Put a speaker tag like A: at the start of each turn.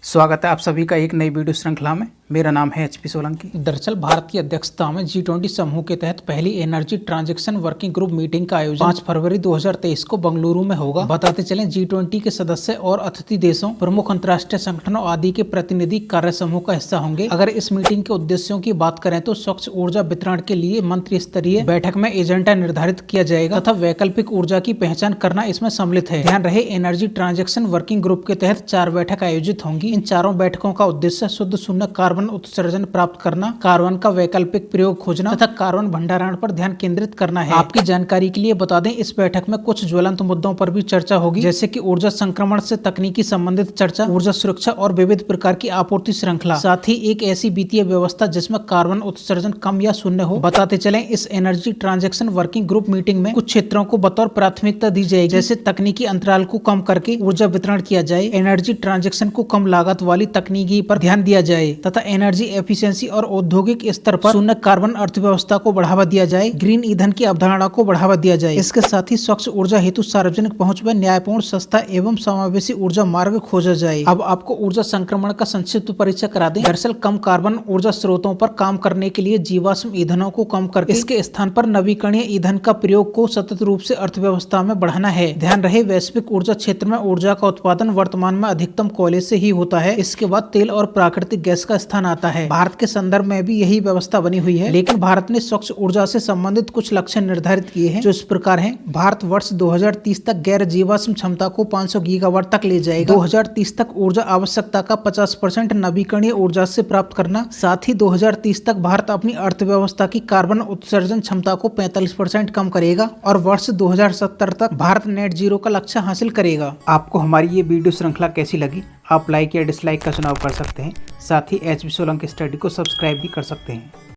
A: स्वागत है आप सभी का एक नई वीडियो श्रृंखला में। मेरा नाम है एचपी सोलंकी। दरअसल भारत की अध्यक्षता में G20 समूह के तहत पहली energy transaction working group meeting का आयोजन 5 फरवरी 2023 को बेंगलुरु में होगा। बताते चलें G20 के सदस्य और अतिथि देशों, प्रमुख अंतर्राष्ट्रीय संगठनों आदि के प्रतिनिधि कार्य समूह का हिस्सा होंगे। अगर इस मीटिंग के उद्देश्यों की बात करें तो स्वच्छ ऊर्जा वितरण के लिए मंत्री स्तरीय बैठक में एजेंडा निर्धारित किया जाएगा तथा वैकल्पिक ऊर्जा की पहचान करना इसमें सम्मिलित है। ध्यान रहे, एनर्जी ट्रांजैक्शन वर्किंग ग्रुप के तहत 4 बैठक आयोजित होंगी। इन चारों बैठकों का उद्देश्य शुद्ध शून्य कार्बन उत्सर्जन प्राप्त करना, कार्बन का वैकल्पिक प्रयोग खोजना तथा कार्बन भंडारण पर ध्यान केंद्रित करना है। आपकी जानकारी के लिए बता दें, इस बैठक में कुछ ज्वलंत मुद्दों पर भी चर्चा होगी, जैसे कि ऊर्जा संक्रमण से तकनीकी संबंधित चर्चा, ऊर्जा सुरक्षा और विविध प्रकार की आपूर्ति श्रृंखला, साथ ही एक ऐसी वित्तीय व्यवस्था जिसमें कार्बन उत्सर्जन कम या शून्य हो। बताते चलें, इस energy transaction working group meeting में कुछ क्षेत्रों को बतौर प्राथमिकता दी जाएगी, जैसे तकनीकी अंतराल को कम करके ऊर्जा वितरण किया जाए, एनर्जी ट्रांजैक्शन को कम लागत वाली तकनीकी पर ध्यान दिया जाए तथा एनर्जी एफिशिएंसी और औद्योगिक स्तर पर शून्य कार्बन अर्थव्यवस्था को बढ़ावा दिया जाए, ग्रीन ईंधन की अवधारणा को बढ़ावा दिया जाए। इसके साथ ही स्वच्छ ऊर्जा हेतु सार्वजनिक पहुंच में न्यायपूर्ण, सस्ता एवं समावेशी ऊर्जा मार्ग खोजा जाए। अब आपको ऊर्जा संक्रमण का संक्षिप्त परिचय करा दें। दरअसल कम कार्बन ऊर्जा स्रोतों पर काम करने के लिए जीवाश्म ईंधनों को कम करके इसके स्थान पर नवीकरणीय ईंधन का प्रयोग को सतत रूप से अर्थव्यवस्था में बढ़ाना है। ध्यान रहे, वैश्विक ऊर्जा क्षेत्र में ऊर्जा का उत्पादन वर्तमान में अधिकतम कोयले से ही होता है। इसके बाद तेल और प्राकृतिक गैस का स्थान आता है। भारत के संदर्भ में भी यही व्यवस्था बनी हुई है, लेकिन भारत ने स्वच्छ ऊर्जा से संबंधित कुछ लक्ष्य निर्धारित किए हैं, जो इस प्रकार हैं। भारत वर्ष 2030 तक गैर जीवाश्म क्षमता को 500 गीगावाट तक ले जाएगा। 2030 तक ऊर्जा आवश्यकता का 50% नवीकरणीय ऊर्जा से प्राप्त करना। साथ ही 2030 तक भारत अपनी अर्थव्यवस्था की कार्बन उत्सर्जन क्षमता को 45% कम करेगा और वर्ष 2070 तक भारत नेट जीरो का लक्ष्य हासिल करेगा। आपको हमारी ये वीडियो श्रृंखला कैसी लगी? आप लाइक या डिसलाइक का चुनाव कर सकते हैं। साथ ही एचपी सोलंकी स्टडी को सब्सक्राइब भी कर सकते हैं।